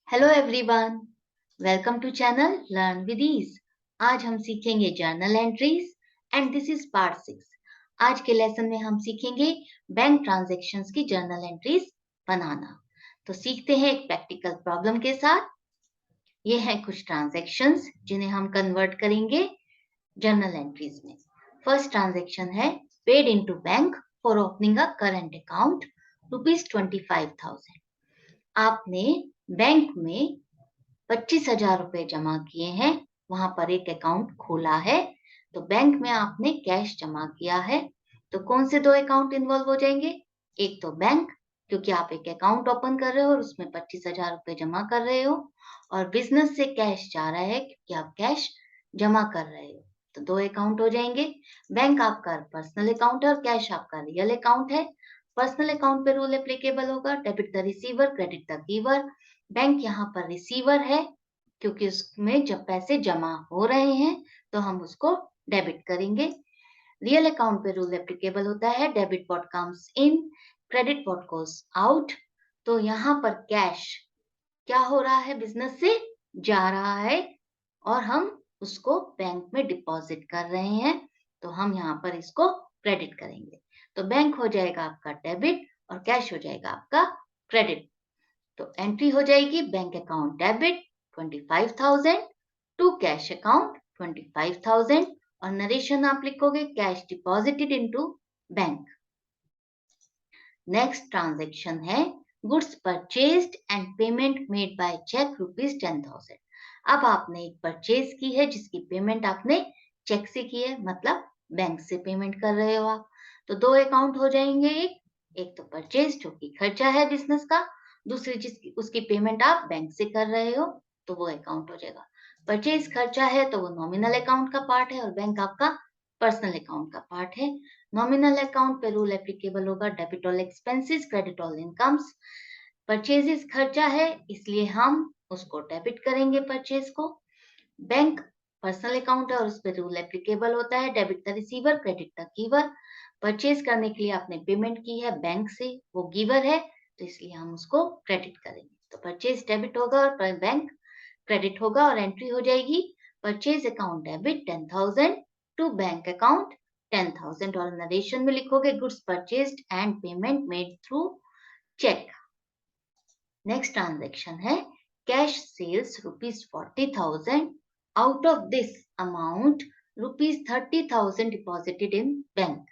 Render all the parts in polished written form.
Hello everyone, welcome to channel learn with ease. आज हम सीखेंगे journal entries and this is part 6। आज के लेसन में हम सीखेंगे बैंक ट्रांजैक्शंस की जर्नल एंट्रीज बनाना। तो सीखते हैं एक प्रैक्टिकल प्रॉब्लम के साथ। ये हैं कुछ ट्रांजैक्शंस जिन्हें हम कन्वर्ट करेंगे जर्नल एंट्रीज में। फर्स्ट ट्रांजैक्शन है paid into bank for opening a current account ₹25,000। आपने बैंक में 25,000 रुपए जमा किए हैं, वहां पर एक अकाउंट खोला है। तो बैंक में आपने कैश जमा किया है। तो कौन से दो अकाउंट इन्वॉल्व हो जाएंगे? एक तो बैंक, क्योंकि आप एक अकाउंट ओपन कर रहे हो और उसमें 25,000 रुपए जमा कर रहे हो, और बिजनेस से कैश जा रहा है क्योंकि आप कैश जमा कर रहे हो। तो दो अकाउंट हो जाएंगे। बैंक आपका पर्सनल अकाउंट है और कैश आपका रियल अकाउंट है। पर्सनल अकाउंट पे रूल एप्लीकेबल होगा, debit the receiver credit the giver. Bank यहाँ पर रिसीवर है क्योंकि उसमें जब पैसे जमा हो रहे हैं तो हम उसको डेबिट करेंगे। रियल अकाउंट पे रूल एप्लीकेबल होता है, debit what comes in credit what goes out. तो यहाँ पर कैश क्या हो रहा है, बिजनेस से जा रहा है और हम उसको बैंक में डिपॉजिट कर रहे हैं। तो हम यहाँ पर इसको क्रेडिट करेंगे। तो बैंक हो जाएगा आपका डेबिट और कैश हो जाएगा आपका क्रेडिट। तो एंट्री हो जाएगी bank account debit 25,000 to cash account 25,000, और नरेशन आप लिखोगे cash deposited into bank. Next transaction है goods purchased and payment made by cheque ₹10,000। अब आपने एक परचेज की है जिसकी पेमेंट आपने चेक से की है, मतलब बैंक से पेमेंट कर रहे हो आप। तो दो अकाउंट हो जाएंगे। एक तो परचेज जो कि खर्चा है बिजनेस का, दूसरी जिसकी उसकी पेमेंट आप बैंक से कर रहे हो, तो वो अकाउंट हो जाएगा। परचेज खर्चा है तो वो नॉमिनल अकाउंट का पार्ट है और बैंक आपका पर्सनल अकाउंट का पार्ट है। नॉमिनल अकाउंट पे रूल एप्लीकेबल होगा, debit all expenses credit all incomes. Purchases खर्चा है इसलिए हम उसको डेबिट करेंगे परचेज को। बैंक पर्सनल अकाउंट है और उस पर रूल एप्लीकेबल होता है, debit the receiver credit the giver. Purchase करने के लिए आपने पेमेंट की है बैंक से, वो गिवर है, तो इसलिए हम उसको क्रेडिट करेंगे। तो परचेज डेबिट होगा और बैंक क्रेडिट होगा, और एंट्री हो जाएगी purchase account debit 10,000 to bank account 10,000, और नरेशन में लिखोगे goods purchased and payment made through cheque. Next transaction है cash sales ₹40,000। Out of this amount ₹30,000 deposited in bank.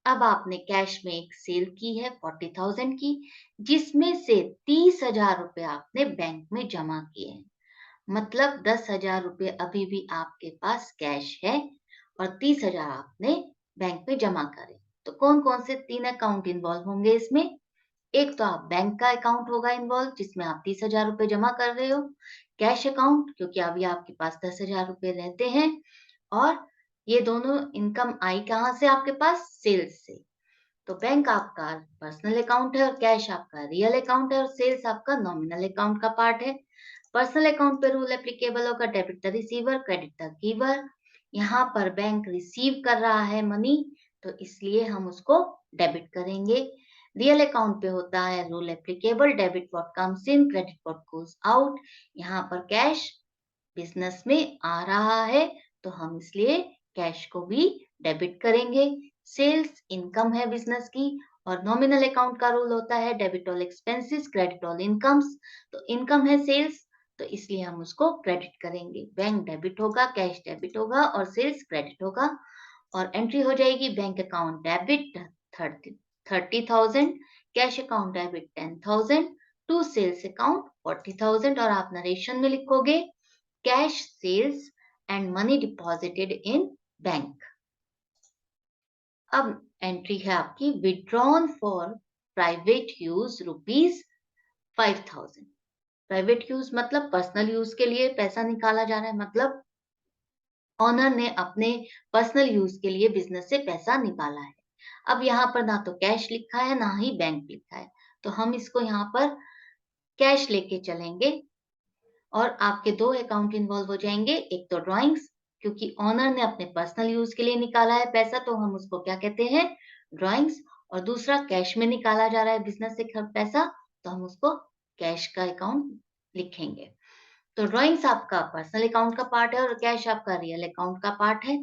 अब आपने कैश में एक सेल की है 40,000 की, जिसमें से 30,000 रुपए आपने बैंक में जमा किए हैं। मतलब 10,000 रुपए अभी भी आपके पास कैश है और 30,000 आपने बैंक में जमा करे। तो कौन कौन से तीन अकाउंट इन्वॉल्व होंगे इसमें? एक तो आप बैंक का अकाउंट होगा इन्वॉल्व जिसमें आप 30,000 रुपए जमा कर रहे हो, कैश अकाउंट क्योंकि अभी आपके पास 10,000 रुपए रहते हैं, और ये दोनों इनकम आई कहाँ से आपके पास? सेल्स से। तो बैंक आपका पर्सनल अकाउंट है और कैश आपका रियल अकाउंट है और सेल्स आपका नॉमिनल अकाउंट का पार्ट है। पर्सनल अकाउंट पे रूल एप्लीकेबल होगा, debit the receiver credit the giver. यहाँ पर बैंक रिसीव कर रहा है मनी, तो इसलिए हम उसको डेबिट करेंगे। रियल अकाउंट पे होता है rule applicable, debit what comes in credit what goes out. यहाँ पर कैश बिजनेस में आ रहा है तो हम इसलिए कैश को भी डेबिट करेंगे। सेल्स इनकम है बिजनेस की, और नॉमिनल अकाउंट का रूल होता है debit all expenses credit all incomes. तो इनकम है सेल्स, तो इसलिए हम उसको क्रेडिट करेंगे। बैंक डेबिट होगा, कैश डेबिट होगा और सेल्स क्रेडिट होगा, और एंट्री हो जाएगी bank account debit 30,000, cash account debit 10,000 to sales account 40,000, और आप नरेशन में लिखोगे cash sales and money deposited in bank. अब एंट्री है आपकी withdrawn for private use ₹5,000। Private use मतलब पर्सनल यूज के लिए पैसा निकाला जा रहा है, मतलब ऑनर ने अपने पर्सनल यूज के लिए बिजनेस से पैसा निकाला है। अब यहाँ पर ना तो कैश लिखा है ना ही बैंक लिखा है, तो हम इसको यहाँ पर कैश लेके चलेंगे, और आपके दो अकाउंट इन्वॉल्व हो जाएंगे। एक तो ड्राइंग्स, क्योंकि ऑनर ने अपने पर्सनल यूज के लिए निकाला है पैसा, तो हम उसको क्या कहते हैं? ड्राइंग्स। और दूसरा कैश में निकाला जा रहा है बिजनेस से पैसा, तो हम उसको कैश का अकाउंट लिखेंगे। तो ड्राइंग्स आपका पर्सनल अकाउंट का पार्ट है और कैश आपका रियल अकाउंट का पार्ट है।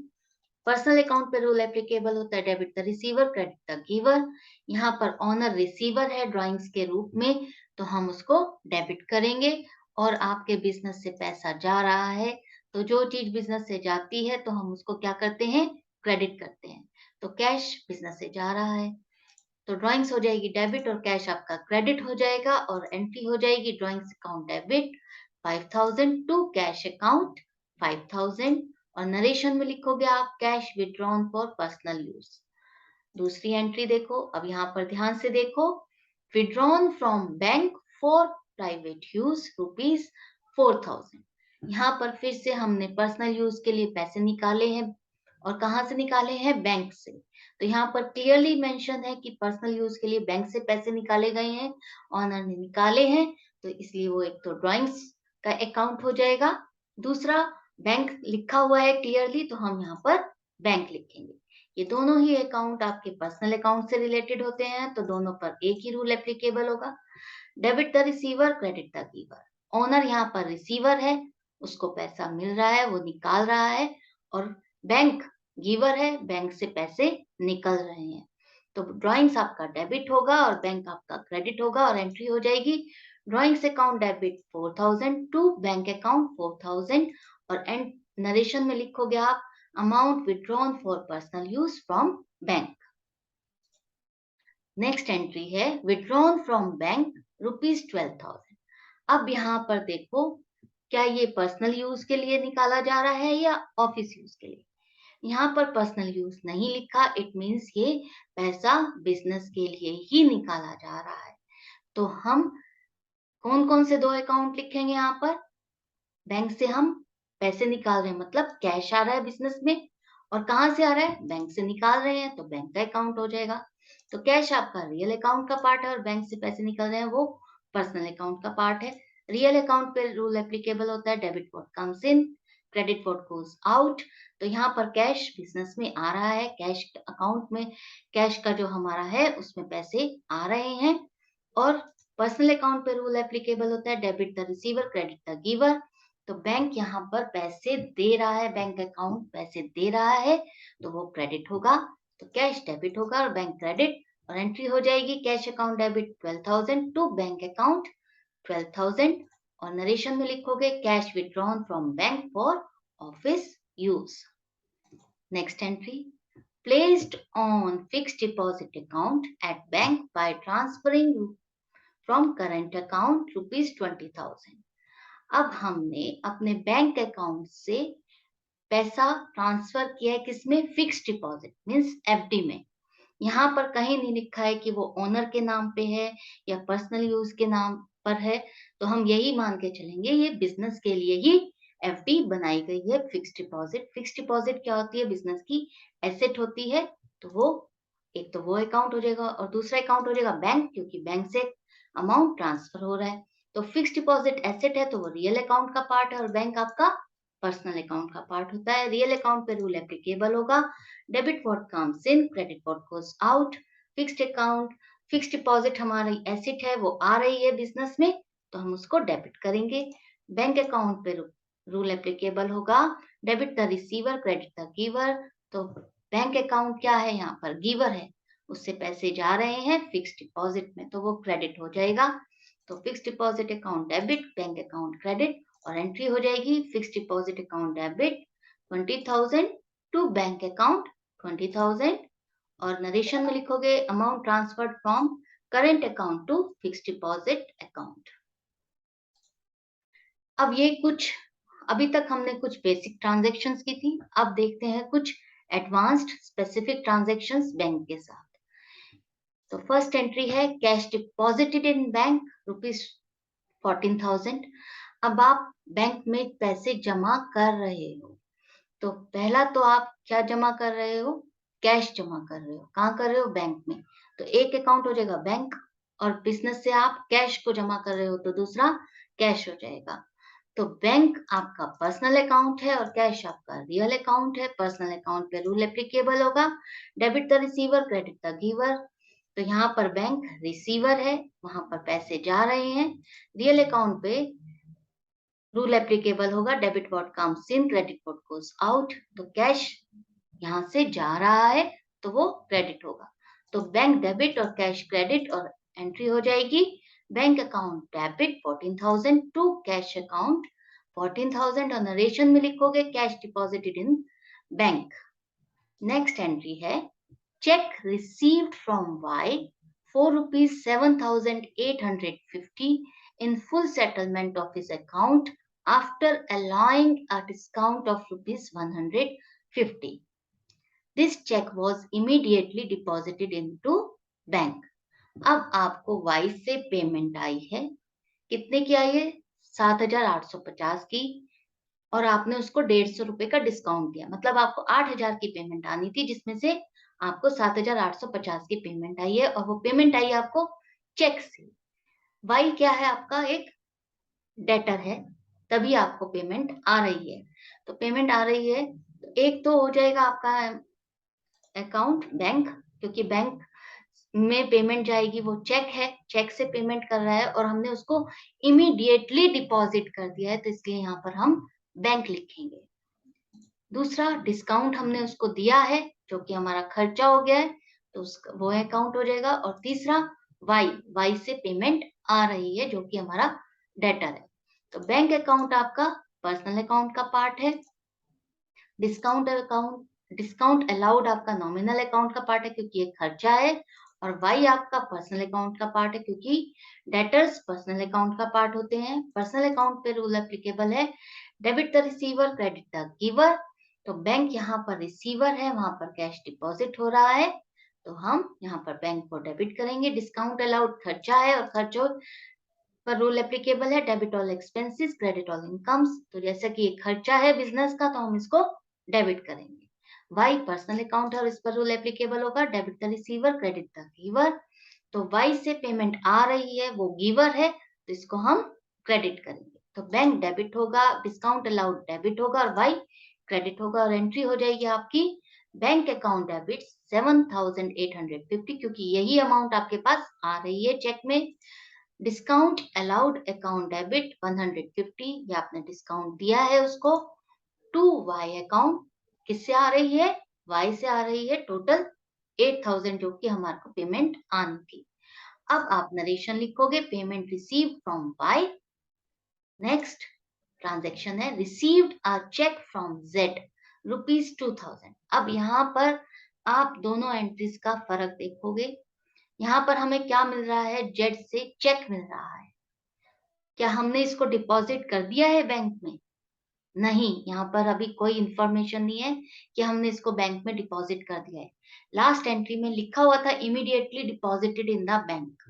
पर्सनल अकाउंट पे रूल एप्लीकेबल होता है, debit the receiver, credit the giver. यहाँ पर ऑनर रिसीवर है ड्राइंग्स के रूप में, तो हम उसको डेबिट करेंगे। और आपके बिजनेस से पैसा जा रहा है, तो जो चीज बिजनेस से जाती है तो हम उसको क्या करते हैं, क्रेडिट करते हैं। तो कैश बिजनेस से जा रहा है, तो ड्राइंग्स हो जाएगी डेबिट और कैश आपका क्रेडिट हो जाएगा, और एंट्री हो जाएगी drawings account debit 5000 to cash account 5000। और नरेशन में लिखोगे आप cash withdrawn for personal use. दूसरी एंट्री देखो, अब यहाँ पर ध्यान से देखो, withdrawn from bank for private use ₹4000। यहाँ पर फिर से हमने पर्सनल यूज के लिए पैसे निकाले हैं, और कहाँ से निकाले हैं, बैंक से। तो यहाँ पर क्लियरली मेंशन है कि पर्सनल यूज के लिए बैंक से पैसे निकाले गए हैं, ऑनर ने निकाले हैं, तो इसलिए वो एक तो ड्राइंग्स का अकाउंट हो जाएगा। दूसरा, बैंक लिखा हुआ है क्लियरली, तो हम यहाँ पर बैंक लिखेंगे। ये दोनों ही अकाउंट आपके पर्सनल अकाउंट से रिलेटेड होते हैं, तो दोनों पर एक ही रूल एप्लीकेबल होगा, debit the receiver, credit the giver. Owner यहाँ पर रिसीवर है, उसको पैसा मिल रहा है, वो निकाल रहा है, और बैंक गिवर है, बैंक से पैसे निकल रहे हैं। तो ड्राइंग्स आपका डेबिट होगा और बैंक आपका क्रेडिट होगा, और एंट्री हो जाएगी drawings account debit 4000 to bank account 4000। और एंड नरेशन में लिखोगे आप amount withdrawn for personal use from bank. Next entry है विड्रॉन फ्रॉम बैंक ₹12,000। अब यहाँ पर देखो, क्या ये पर्सनल यूज के लिए निकाला जा रहा है या ऑफिस यूज के लिए। यहाँ पर पर्सनल यूज नहीं लिखा, इट मीन्स ये पैसा बिजनेस के लिए ही निकाला जा रहा है। तो हम कौन कौन से दो अकाउंट लिखेंगे यहाँ पर, बैंक से हम पैसे निकाल रहे हैं, मतलब कैश आ रहा है बिजनेस में, और कहाँ से आ रहा है, बैंक से निकाल रहे हैं, तो बैंक का अकाउंट हो जाएगा। तो कैश आपका रियल अकाउंट का पार्ट है और बैंक से पैसे निकल रहे हैं वो पर्सनल अकाउंट का पार्ट है। रियल अकाउंट पे रूल एप्लीकेबल होता है, debit what comes in, credit what goes out. तो यहाँ पर कैश बिजनेस में आ रहा है, कैश अकाउंट में कैश का जो हमारा है उसमें पैसे आ रहे हैं। और पर्सनल अकाउंट पे रूल एप्लीकेबल होता है, debit the receiver, credit the giver. तो बैंक यहाँ पर पैसे दे रहा है, बैंक अकाउंट पैसे दे रहा है, तो वो क्रेडिट होगा। तो कैश डेबिट होगा और बैंक क्रेडिट, और एंट्री हो जाएगी cash account debit 12,000 to bank account 12,000। और नरेशन में लिखोगे cash withdrawn from bank for office use. Next entry, placed on fixed deposit account at bank by transferring from current account ₹20,000। अब हमने अपने bank account से पैसा ट्रांसफर किया है, किसमें, फिक्स्ड डिपॉजिट मींस एफडी में। यहाँ पर कहीं नहीं लिखा है कि वो ओनर के नाम पे है या पर्सनल यूज के नाम पर है, तो हम यही मान के चलेंगे ये बिजनेस के लिए ही एफडी बनाई गई है, फिक्स्ड डिपॉजिट। फिक्स्ड डिपॉजिट क्या होती है, बिजनेस की एसेट होती है। तो वो एक तो वो अकाउंट हो जाएगा, और दूसरा अकाउंट हो जाएगा बैंक, क्योंकि बैंक से अमाउंट ट्रांसफर हो रहा है। तो फिक्स्ड डिपॉजिट एसेट है, तो वो रियल अकाउंट का पार्ट है, और बैंक आपका पर्सनल अकाउंट का पार्ट होता है। रियल अकाउंट पे रूल एप्लीकेबल होगा, debit what comes in, credit what goes out. Fixed account, fixed deposit हमारी एसेट है, वो आ रही है बिजनेस में, तो हम उसको डेबिट करेंगे। बैंक अकाउंट पे रूल एप्लीकेबल होगा, debit the receiver, credit the giver. तो बैंक अकाउंट क्या है, यहाँ पर गिवर है, उससे पैसे जा रहे हैं फिक्स्ड डिपॉजिट में, तो वो क्रेडिट हो जाएगा। तो fixed deposit account debit, bank account credit, और एंट्री हो जाएगी fixed deposit account debit 20,000 to bank account 20,000। और नरेशन में लिखोगे amount transferred from current account to fixed deposit account. अब ये कुछ, अभी तक हमने कुछ बेसिक ट्रांजैक्शंस की थी, अब देखते हैं कुछ एडवांस्ड स्पेसिफिक ट्रांजैक्शंस बैंक के साथ। तो फर्स्ट एंट्री है कैश डिपॉजिटेड इन बैंक ₹14,000। अब आप बैंक में पैसे जमा कर रहे हो, तो पहला तो आप क्या जमा कर रहे हो, कैश जमा कर रहे हो, कहाँ कर रहे हो, बैंक में। तो एक अकाउंट हो जाएगा बैंक, और बिजनेस से आप कैश को जमा कर रहे हो, तो दूसरा कैश हो जाएगा। तो बैंक आपका पर्सनल अकाउंट है और कैश आपका रियल अकाउंट है। पर्सनल अकाउंट पे रूल एप्लीकेबल होगा, debit the receiver, credit the giver. तो यहाँ पर बैंक रिसीवर है, वहां पर पैसे जा रहे हैं। रियल अकाउंट पे रूल एप्लीकेबल होगा, debit what comes in, credit what goes out. तो कैश यहाँ से जा रहा है तो वो क्रेडिट होगा। तो बैंक डेबिट और कैश क्रेडिट, और एंट्री हो जाएगी bank account debit 14,000 to cash account 14,000, और नरेशन में लिखोगे cash deposited in bank. Next entry है cheque received from Y for rupees 7,850 in full settlement of his account after allowing a discount of rupees 150. This check was immediately deposited into bank. अब आपको Y से payment आई है, कितने की आई है? 7,850 की, और आपने उसको 150 रुपए का डिस्काउंट दिया, मतलब आपको 8,000 की पेमेंट आनी थी, जिसमें से आपको 7,850 की पेमेंट आई है, और वो पेमेंट आई है आपको चेक से। वाई क्या है? आपका एक डेटर है, तभी आपको पेमेंट आ रही है। तो पेमेंट आ रही है, एक तो हो जाएगा आपका अकाउंट बैंक, क्योंकि बैंक में पेमेंट जाएगी, वो चेक है, चेक से पेमेंट कर रहा है और हमने उसको इमीडिएटली डिपॉजिट कर दिया है, तो इसलिए यहाँ पर हम बैंक लिखेंगे। दूसरा, डिस्काउंट हमने उसको दिया है जो कि हमारा खर्चा हो गया है, तो उसका वो अकाउंट हो जाएगा। और तीसरा, वाई, वाई से पेमेंट आ रही है जो कि हमारा डेटर है। तो बैंक अकाउंट आपका पर्सनल अकाउंट का पार्ट है, डिस्काउंट अलाउड आपका नॉमिनल अकाउंट का पार्ट है क्योंकि ये खर्चा है, और वाई आपका पर्सनल अकाउंट का पार्ट है क्योंकि डेटर्स पर्सनल अकाउंट का पार्ट होते हैं। पर्सनल अकाउंट पे रूल एप्लीकेबल है, debit the receiver, credit the giver. तो बैंक यहाँ पर रिसीवर है, वहां पर कैश डिपॉजिट हो रहा है, तो हम यहाँ पर बैंक को डेबिट करेंगे। डिस्काउंट अलाउड खर्चा है, और खर्चों पर रूल एप्लीकेबल है, debit all expenses, credit all incomes. तो जैसा कि ये खर्चा है बिजनेस का, तो हम इसको डेबिट करेंगे। वाई पर्सनल अकाउंट है और इस पर रूल एप्लीकेबल होगा, debit the receiver, credit the giver. तो वाई से पेमेंट आ रही है, वो गिवर है, तो इसको हम क्रेडिट करेंगे। तो बैंक डेबिट होगा, डिस्काउंट अलाउड डेबिट होगा, और वाई क्रेडिट होगा, और एंट्री हो जाएगी आपकी बैंक अकाउंट डेबिट 7,850, क्योंकि यही अमाउंट आपके पास आ रही है चेक में। डिस्काउंट अलाउड अकाउंट डेबिट 150, ये आपने डिस्काउंट दिया है उसको, टू वाई अकाउंट, किससे आ रही है? वाई से आ रही है, टोटल 8,000 जो कि हमारे को पेमेंट आनी थी। अब आप नरेशन लिखोगे, payment received from Y. Next transaction है received a cheque from Z rupees 2,000। अब यहाँ पर आप दोनों एंट्रीज का फर्क देखोगे। यहाँ पर हमें क्या मिल रहा है? जेड से चेक मिल रहा है। क्या हमने इसको डिपॉजिट कर दिया है बैंक में? नहीं, यहाँ पर अभी कोई इंफॉर्मेशन नहीं है कि हमने इसको बैंक में डिपॉजिट कर दिया है। लास्ट एंट्री में लिखा हुआ था immediately deposited in the bank,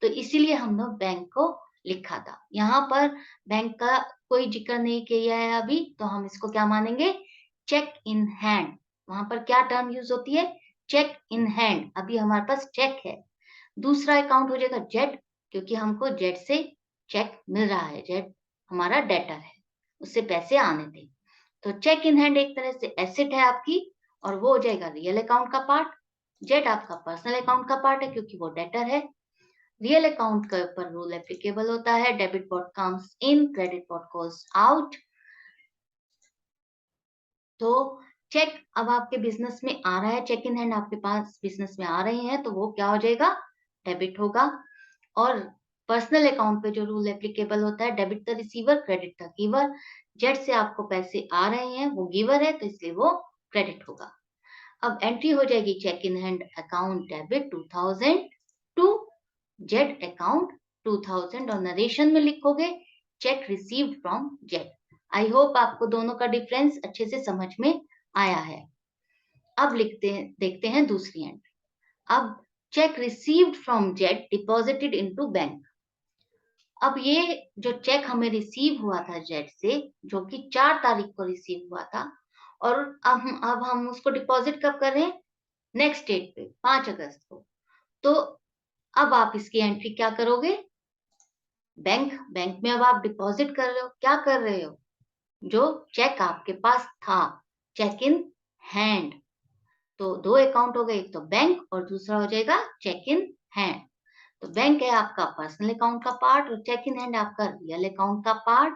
तो इसीलिए हमने बैंक को लिखा था। यहाँ पर बैंक का कोई जिक्र नहीं किया है अभी, तो हम इसको क्या मानेंगे? Cheque in hand. वहां पर क्या टर्म यूज होती है? Cheque in hand. अभी हमारे पास चेक है। दूसरा अकाउंट हो जाएगा जेड, क्योंकि हमको जेड से चेक मिल रहा है, जेड हमारा डेटर है, उससे पैसे आने थे। तो चेक इन हैंड एक तरह से एसेट है आपकी, और वो हो जाएगा रियल अकाउंट का पार्ट। जेड आपका पर्सनल अकाउंट का पार्ट है क्योंकि वो डेटर है। रियल अकाउंट के ऊपर रूल एप्लीकेबल होता है, debit what comes in, credit what goes out. तो चेक अब आपके बिजनेस में आ रहा है, चेक इन हैंड आपके पास बिजनेस में आ रहे हैं, तो वो क्या हो जाएगा? डेबिट होगा। और पर्सनल अकाउंट पे जो रूल एप्लीकेबल होता है, debit the receiver, credit the giver. Z से आपको पैसे आ रहे हैं, वो गिवर है, तो इसलिए वो क्रेडिट होगा। अब एंट्री हो जाएगी cheque in hand account debit 2,000 to Z account 2,000, और नरेशन में लिखोगे cheque received from Z. I hope आपको दोनों का डिफरेंस अच्छे से समझ में आया है। अब देखते हैं दूसरी एंट्री। अब check received from Z deposited into bank. अब ये जो चेक हमें रिसीव हुआ था जेड से, जो कि 4 तारीख को रिसीव हुआ था, और अब हम उसको डिपॉजिट कब कर रहे हैं? नेक्स्ट डेट पे, 5 अगस्त को। तो अब आप इसकी एंट्री क्या करोगे? बैंक में अब आप डिपॉजिट कर रहे हो, क्या कर रहे हो? जो चेक आपके पास था, चेक इन हैंड। तो दो अकाउंट हो गए, एक तो बैंक और दूसरा हो जाएगा चेक इन हैंड। तो बैंक है आपका पर्सनल अकाउंट का पार्ट, और चेक इन हैंड आपका रियल अकाउंट का पार्ट।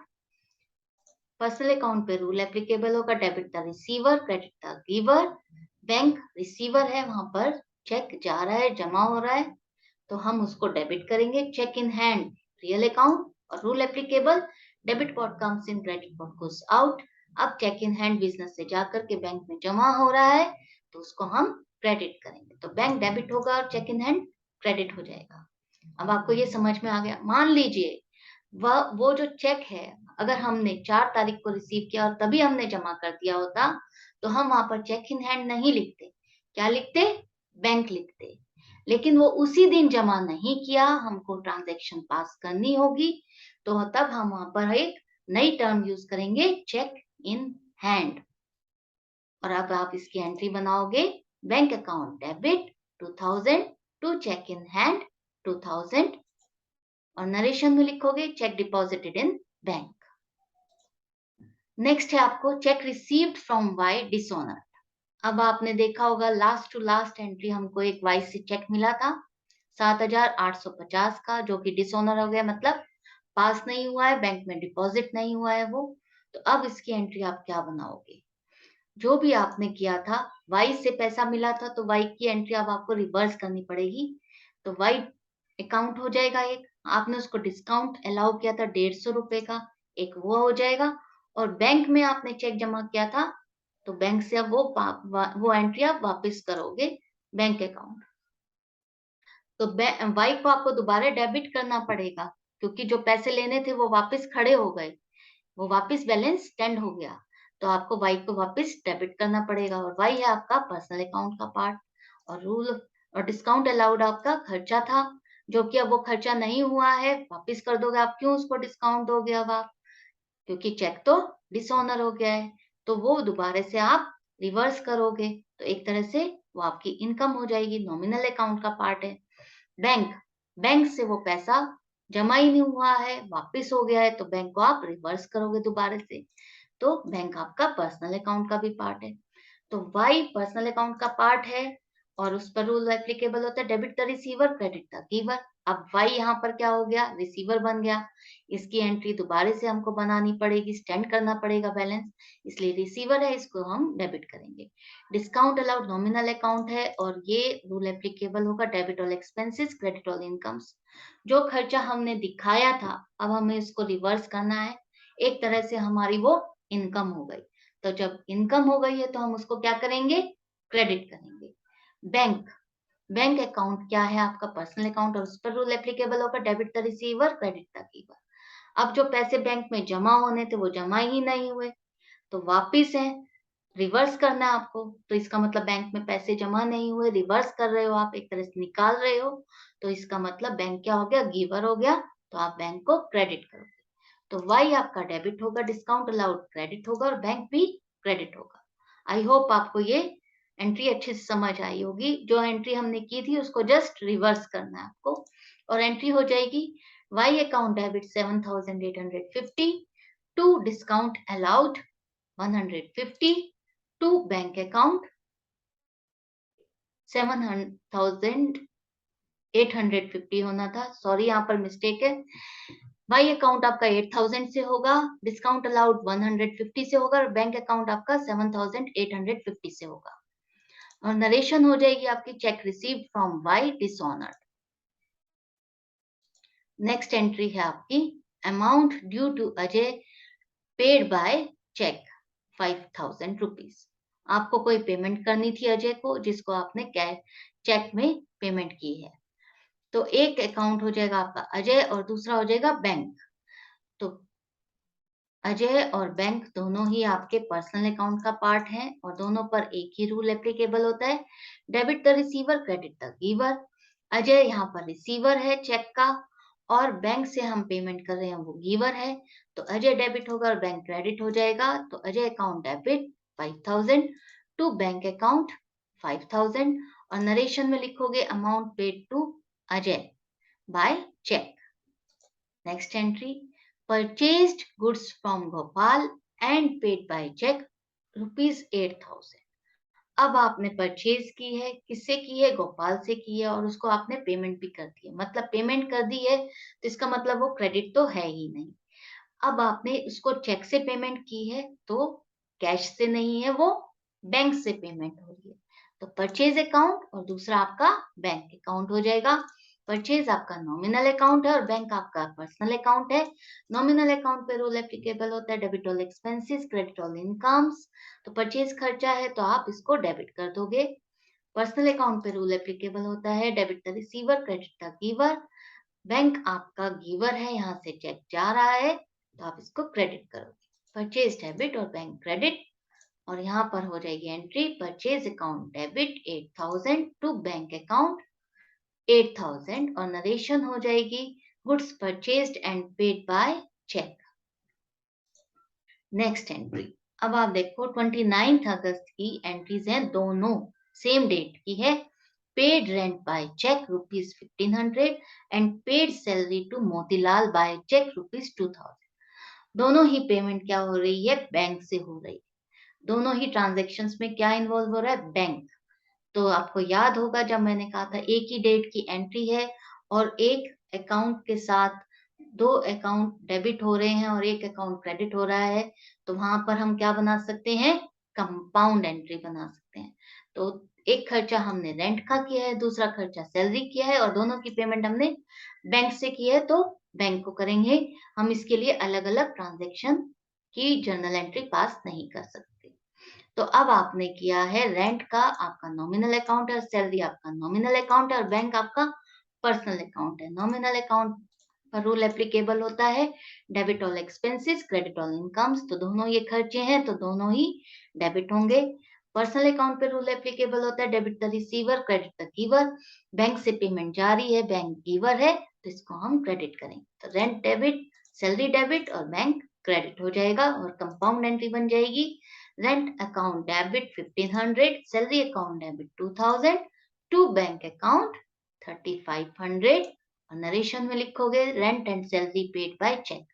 पर्सनल अकाउंट पे रूल एप्लीकेबल होगा, debit the receiver, credit the giver. Bank receiver है, वहां पर चेक जा रहा है, जमा हो रहा है, तो हम उसको डेबिट करेंगे। Cheque in hand real account, और rule applicable, debit what comes in, credit what goes out. अब चेक इन हैंड बिजनेस से जाकर के बैंक में जमा हो रहा है, तो उसको हम क्रेडिट करेंगे, तो बैंक डेबिट होगा और चेक इन हैंड क्रेडिट हो जाएगा। अब आपको ये समझ में आ गया। मान लीजिए वो जो चेक है, अगर हमने 4 तारीख को रिसीव किया और तभी हमने जमा कर दिया होता, तो हम वहां पर चेक इन हैंड नहीं लिखते, क्या लिखते, बैंक लिखते। लेकिन वो उसी दिन जमा नहीं किया, हमको ट्रांजैक्शन पास करनी होगी, तो तब हम वहां पर एक नई टर्म यूज करेंगे, चेक इन हैंड। और अब आप इसकी एंट्री बनाओगे, bank account debit 2000 to cheque in hand 2000, और नरेशन में लिखोगे cheque deposited in bank. Next है आपको cheque received from Y dishonour. अब आपने देखा होगा लास्ट टू लास्ट एंट्री हमको एक वाई से चेक मिला था 7,850 का, जो कि डिसऑनर हो गया, मतलब पास नहीं हुआ है, बैंक में डिपॉजिट नहीं हुआ है वो। तो अब इसकी एंट्री आप क्या बनाओगे, जो भी आपने किया था, वाई से पैसा मिला था, तो वाई की एंट्री अब आपको रिवर्स करनी पड़ेगी। तो वाई अकाउंट हो जाएगा एक, आपने उसको डिस्काउंट अलाउ किया था 150 रुपए का, एक वो हो जाएगा। और बैंक में आपने चेक जमा किया था, तो बैंक से अब वो एंट्री आप वापस करोगे बैंक अकाउंट। तो वाई को आपको दोबारा डेबिट करना पड़ेगा, क्योंकि जो पैसे लेने थे वो वापस खड़े हो गए, वो वापस बैलेंस स्टैंड हो गया, तो आपको वाई को वापस डेबिट करना पड़ेगा। और वाई है आपका पर्सनल अकाउंट का पार्ट। और रूल और डिस्काउंट अलाउड आपका खर्चा था, जो कि अब वो खर्चा नहीं हुआ है, वापस कर दोगे आप। क्यों उसको डिस्काउंट दोगे अब आप, क्योंकि चेक तो डिसऑनर हो गया है, तो वो दोबारा से आप रिवर्स करोगे, तो एक तरह से वो आपकी इनकम हो जाएगी, नॉमिनल अकाउंट का पार्ट है। बैंक, बैंक से वो पैसा जमा ही नहीं हुआ है, वापस हो गया है, तो बैंक को आप रिवर्स करोगे दोबारा से, तो बैंक आपका पर्सनल अकाउंट का भी पार्ट है। तो वाई पर्सनल अकाउंट का पार्ट है, और उस पर रूल एप्लीकेबल होता है, debit the receiver, credit the giver. अब वाई यहाँ पर क्या हो गया, रिसीवर बन गया, इसकी एंट्री दोबारा से हमको बनानी पड़ेगी, स्टैंड करना पड़ेगा बैलेंस, इसलिए रिसीवर है, इसको हम डेबिट करेंगे। डिस्काउंट अलाउड नॉमिनल अकाउंट है, और ये रूल एप्लीकेबल होगा, debit all expenses, credit all incomes. जो खर्चा हमने दिखाया था, अब हमें इसको रिवर्स करना है, एक तरह से हमारी वो इनकम हो गई। तो जब इनकम हो गई है, तो हम उसको क्या करेंगे, क्रेडिट करेंगे। बैंक, बैंक अकाउंट क्या है आपका, पर्सनल अकाउंट, और उस पर रूल एप्लीकेबल होगा, debit the receiver, credit the giver. अब जो पैसे बैंक में जमा होने थे वो जमा ही नहीं हुए, तो वापिस है, रिवर्स करना है आपको। तो इसका मतलब बैंक में पैसे जमा नहीं हुए, रिवर्स कर रहे हो आप, एक तरह से निकाल रहे हो, तो इसका मतलब बैंक क्या हो गया, गिवर हो गया, तो आप बैंक को क्रेडिट करोगे। तो वाई आपका डेबिट होगा, डिस्काउंट अलाउड क्रेडिट होगा, और बैंक भी क्रेडिट होगा। आई होप आपको ये एंट्री अच्छे से समझ आई होगी। जो एंट्री हमने की थी उसको जस्ट रिवर्स करना है आपको, और एंट्री हो जाएगी Y account debit 7,850 to discount allowed 150 to bank account 7,850 होना था, सॉरी यहाँ पर मिस्टेक है। वाई अकाउंट आपका 8,000 से होगा, डिस्काउंट अलाउड 150 से होगा, और बैंक अकाउंट आपका 7,850 से होगा। और नरेशन हो जाएगी आपकी cheque receive from Y dishonoured. Next entry है आपकी amount due to Ajay paid by cheque 5,000 rupees. आपको कोई पेमेंट करनी थी अजय को, जिसको आपने कैश चेक में पेमेंट की है। तो एक अकाउंट हो जाएगा आपका अजय, और दूसरा हो जाएगा बैंक। तो अजय और बैंक दोनों ही आपके पर्सनल अकाउंट का पार्ट हैं, और दोनों पर एक ही रूल एप्लीकेबल होता है, debit the receiver, credit the giver. Ajay यहाँ पर रिसीवर है चेक का, और बैंक से हम पेमेंट कर रहे हैं वो गिवर है, तो अजय डेबिट होगा और बैंक क्रेडिट हो जाएगा। तो Ajay account debit 5,000 to bank account 5,000, और नरेशन में लिखोगे amount paid to Ajay by cheque. Next entry purchased goods from Gopal and paid by check ₹8,000। अब आपने परचेज की है, किससे की है, गोपाल से की है, और उसको आपने पेमेंट भी कर दी है, मतलब पेमेंट कर दी है, तो इसका मतलब वो क्रेडिट तो है ही नहीं। अब आपने उसको चेक से पेमेंट की है तो कैश से नहीं है, वो बैंक से पेमेंट हो रही है। तो परचेज अकाउंट और दूसरा आपका बैंक अकाउंट हो जाएगा। परचेज आपका नॉमिनल अकाउंट है और बैंक आपका पर्सनल अकाउंट है। नॉमिनल अकाउंट पे रूल एप्लीकेबल होता है debit all expenses, credit all incomes. तो परचेज खर्चा है तो आप इसको डेबिट कर दोगे। पर्सनल अकाउंट पे रूल एप्लीकेबल होता है debit the receiver, credit the giver. Bank आपका गिवर है, यहाँ से चेक जा रहा है तो आप इसको क्रेडिट करोगे। परचेज डेबिट और बैंक क्रेडिट, और यहाँ पर हो जाएगी entry purchase account debit 8000 to bank account 8000, और नरेशन हो जाएगी goods purchased and paid by cheque. Next entry, अब आप देखो 29 अगस्त की एंट्रीज हैं, दोनों सेम डेट की है। Paid rent by cheque ₹1500 and paid salary to Motilal by cheque ₹2000। दोनों ही पेमेंट क्या हो रही है, बैंक से हो रही है। दोनों ही ट्रांजैक्शंस में क्या इन्वॉल्व हो रहा है, बैंक। तो आपको याद होगा जब मैंने कहा था एक ही डेट की एंट्री है और एक अकाउंट के साथ दो अकाउंट डेबिट हो रहे हैं और एक अकाउंट क्रेडिट हो रहा है, तो वहां पर हम क्या बना सकते हैं, कंपाउंड एंट्री बना सकते हैं। तो एक खर्चा हमने रेंट का किया है, दूसरा खर्चा सैलरी किया है, और दोनों की पेमेंट हमने बैंक से की है तो बैंक को करेंगे। हम इसके लिए अलग अलग ट्रांजेक्शन की जर्नल एंट्री पास नहीं कर सकते। तो अब आपने किया है रेंट का आपका नॉमिनल अकाउंट है, सैलरी आपका नॉमिनल अकाउंट है, और बैंक आपका पर्सनल अकाउंट है। नॉमिनल अकाउंट पर रूल एप्लीकेबल होता है debit all expenses, credit all incomes. तो दोनों ये खर्चे हैं तो दोनों ही डेबिट होंगे। पर्सनल अकाउंट पे रूल एप्लीकेबल होता है debit the receiver, credit the giver. Bank से पेमेंट जारी है, बैंक गिवर है तो इसको हम क्रेडिट करेंगे। तो रेंट डेबिट, सैलरी डेबिट और बैंक क्रेडिट हो जाएगा, और कंपाउंड एंट्री बन जाएगी rent account debit 1500, salary account debit 2000 to bank account 3500, और नरेशन में लिखोगे rent and salary paid by cheque.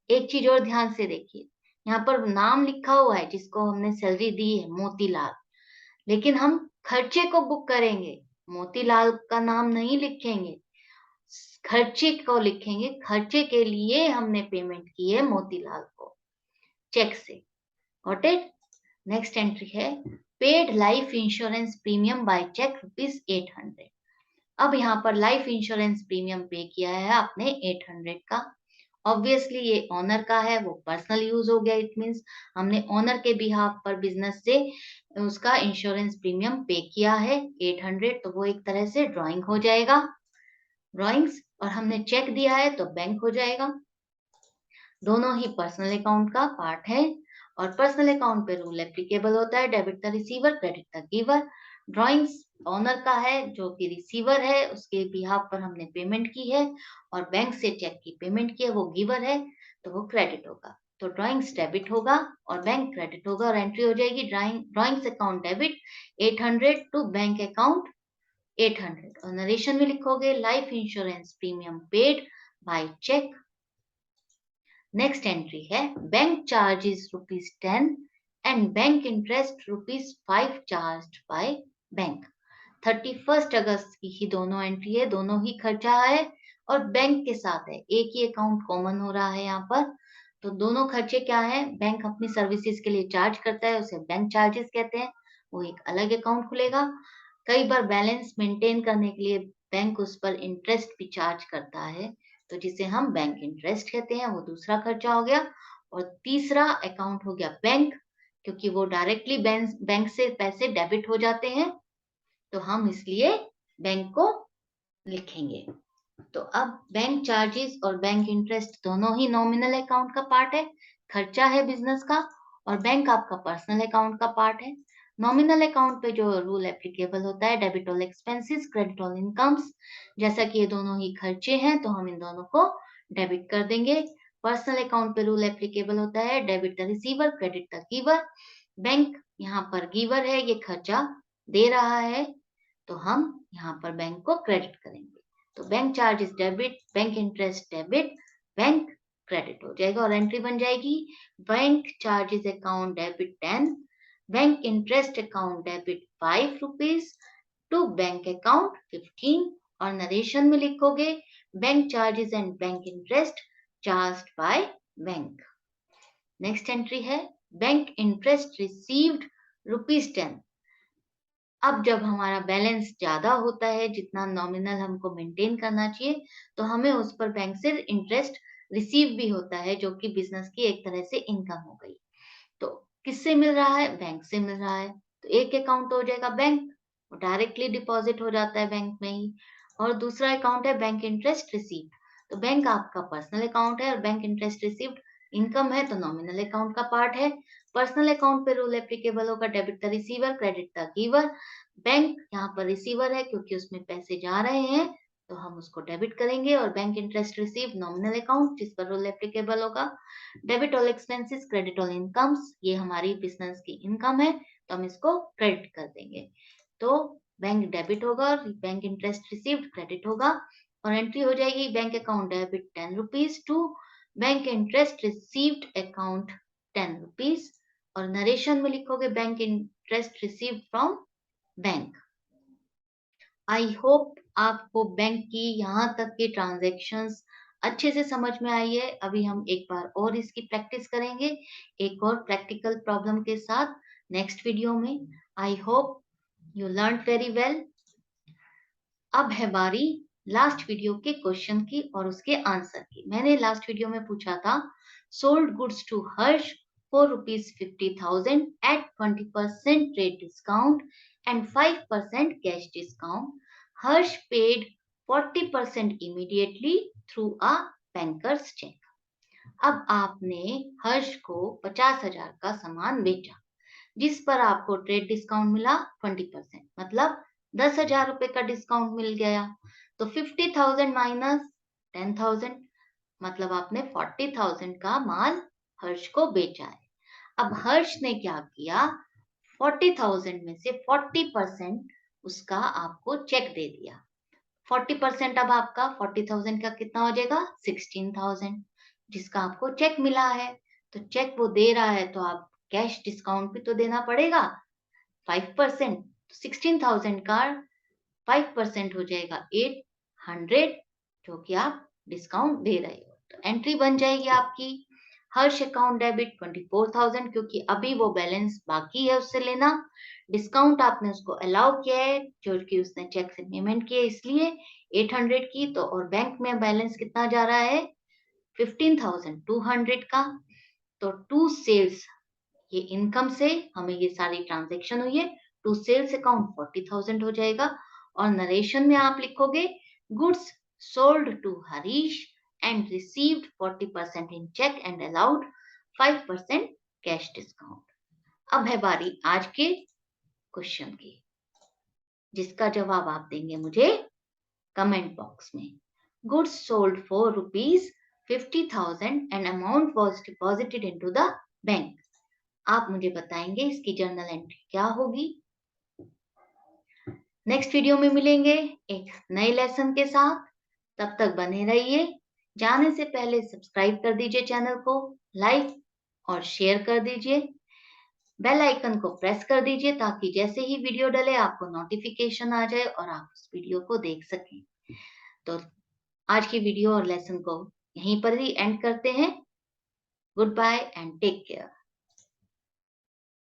एक चीज और ध्यान से देखिए, यहाँ पर नाम लिखा हुआ है जिसको हमने सैलरी दी है मोतीलाल, लेकिन हम खर्चे को बुक करेंगे, मोतीलाल का नाम नहीं लिखेंगे, खर्चे को लिखेंगे। खर्चे के लिए हमने पेमेंट की है मोतीलाल को चेक से। Got it. नेक्स्ट एंट्री है paid life insurance premium by cheque ₹800। अब यहाँ पर लाइफ इंश्योरेंस प्रीमियम पे किया है आपने 800 का। ऑब्वियसली ये ऑनर का है, वो पर्सनल यूज हो गया। इट मींस हमने ऑनर के बिहाफ पर बिजनेस से उसका इंश्योरेंस प्रीमियम पे किया है 800, तो वो एक तरह से ड्राइंग हो जाएगा, ड्राइंग्स। और हमने चेक दिया है तो बैंक हो जाएगा। दोनों ही पर्सनल अकाउंट का पार्ट है, और पर्सनल अकाउंट पे रूल एप्लीकेबल होता है debit the receiver, credit the giver. Drawings owner का है जो कि रिसीवर है, उसके बिहाफ पर हमने पेमेंट की है, और बैंक से चेक की पेमेंट की है, वो गिवर है तो वो क्रेडिट होगा। तो ड्राइंग्स डेबिट होगा और बैंक क्रेडिट होगा, और एंट्री हो जाएगी drawings account debit 800 to bank account 800, और नरेशन में लिखोगे life insurance premium paid by cheque. Next entry है bank charges ₹10 and bank interest ₹5 charged by bank. 31 अगस्त की ही दोनों एंट्री है, दोनों ही खर्चा है और बैंक के साथ है, एक ही अकाउंट कॉमन हो रहा है यहाँ पर। तो दोनों खर्चे क्या है, बैंक अपनी सर्विसेज के लिए चार्ज करता है, उसे बैंक चार्जेस कहते हैं, वो एक अलग अकाउंट खुलेगा। कई बार बैलेंस मेंटेन करने के लिए बैंक उस पर इंटरेस्ट भी चार्ज करता है, तो जिसे हम बैंक इंटरेस्ट कहते हैं, वो दूसरा खर्चा हो गया। और तीसरा अकाउंट हो गया बैंक, क्योंकि वो डायरेक्टली बैंक से पैसे डेबिट हो जाते हैं, तो हम इसलिए बैंक को लिखेंगे। तो अब बैंक चार्जेस और बैंक इंटरेस्ट दोनों ही नॉमिनल अकाउंट का पार्ट है, खर्चा है बिजनेस का, और बैंक आपका पर्सनल अकाउंट का पार्ट है। नॉमिनल अकाउंट पे जो रूल एप्लीकेबल होता है debit all expenses, credit all incomes. जैसा कि ये दोनों ही खर्चे हैं तो हम इन दोनों को डेबिट कर देंगे। पर्सनल अकाउंट पे रूल एप्लीकेबल होता है debit the receiver, credit the giver. Bank यहाँ पर गिवर है, ये खर्चा दे रहा है, तो हम यहाँ पर बैंक को क्रेडिट करेंगे। तो bank charges debit, bank interest debit, bank credit हो जाएगा, और एंट्री बन जाएगी bank charges account debit 10, bank interest account debit ₹5 to bank account 15, और नरेशन में लिखोगे bank charges and bank interest charged by bank. Next entry है bank interest received ₹10। अब जब हमारा बैलेंस ज्यादा होता है, जितना नॉमिनल हमको मेंटेन करना चाहिए, तो हमें उस पर बैंक से इंटरेस्ट रिसीव भी होता है, जो कि बिजनेस की एक तरह से इनकम हो गई। तो किससे मिल रहा है? बैंक से मिल रहा है। तो एक अकाउंट हो जाएगा बैंक, वो डायरेक्टली डिपॉजिट हो जाता है बैंक में ही। और दूसरा अकाउंट है बैंक इंटरेस्ट रिसीव्ड। तो बैंक आपका पर्सनल अकाउंट है और बैंक इंटरेस्ट रिसीव्ड इनकम है, तो नॉमिनल अकाउंट का पार्ट है। पर्सनल अकाउंट पे रूल एप्लीकेबल होगा, debit the receiver, credit the giver. Bank यहाँ पर रिसीवर है क्योंकि उसमें पैसे जा रहे हैं, तो हम उसको डेबिट करेंगे। और bank interest receive nominal account, जिस पर रूल एप्लीकेबल होगा। Debit all expenses, credit all incomes, ये हमारी बिजनेस की इनकम है, तो हम इसको क्रेडिट कर देंगे। तो बैंक डेबिट होगा और बैंक इंटरेस्ट रिसीव्ड क्रेडिट होगा। और एंट्री हो जाएगी bank account debit ₹10 to bank interest received account ₹10। और नरेशन में लिखोगे bank interest received from bank. I hope आपको बैंक की यहाँ तक की ट्रांजैक्शंस अच्छे से समझ में आई है। अभी हम एक बार और इसकी प्रैक्टिस करेंगे, एक और प्रैक्टिकल प्रॉब्लम के साथ नेक्स्ट वीडियो में। I hope you learn very well. अब है बारी लास्ट वीडियो के क्वेश्चन की और उसके आंसर की। मैंने लास्ट वीडियो में पूछा था, sold goods to Harsh for ₹50,000 at 20% trade discount and 5% cash discount. Harsh paid 40% immediately through a banker's check. अब आपने हर्ष को 50,000 का सामान बेचा, जिस पर आपको ट्रेड डिस्काउंट मिला 20%, मतलब 10,000 रुपए का डिस्काउंट मिल गया। तो 50,000 माइनस 10,000, मतलब आपने 40,000 का माल हर्ष को बेचा है। अब हर्ष ने क्या किया, 40,000 में से 40% उसका आपको चेक दे दिया। 40% अब आपका 40,000 का कितना हो जाएगा, 16,000, जिसका आपको चेक मिला है। तो चेक वो दे रहा है, तो आप कैश डिस्काउंट भी तो देना पड़ेगा 5%। तो 16,000 का 5% हो जाएगा 800, जो कि आप डिस्काउंट दे रहे हो। तो एंट्री बन जाएगी आपकी हर्ष अकाउंट डेबिट 24,000, क्योंकि अभी वो बैलेंस बाकी है उससे लेना। डिस्काउंट आपने उसको अलाउ किया है, जो कि उसने चेक से पेमेंट किया, इसलिए 800 की। तो और बैंक में बैलेंस कितना जा रहा है, 15,200 का। तो टू सेल्स, ये इनकम से हमें ये सारी ट्रांजेक्शन हुई है, टू सेल्स अकाउंट 40,000 हो जाएगा। और नरेशन में आप लिखोगे, goods sold to Harish and received 40% in check and allowed 5% cash discount. अब है बारी आज के क्वेश्चन की, जिसका जवाब आप देंगे मुझे कमेंट बॉक्स में। Goods sold for ₹50,000 and amount was deposited into the bank. आप मुझे बताएंगे इसकी जर्नल एंट्री क्या होगी। नेक्स्ट वीडियो में मिलेंगे एक नए लेसन के साथ। तब तक बने रहिए। जाने से पहले सब्सक्राइब कर दीजिए चैनल को, लाइक और शेयर कर दीजिए। बेल आइकन को प्रेस कर दीजिए ताकि जैसे ही वीडियो डले आपको नोटिफिकेशन आ जाए और आप उस वीडियो को देख सकें। तो आज की वीडियो और लेसन को यहीं पर ही एंड करते हैं। Goodbye and take care.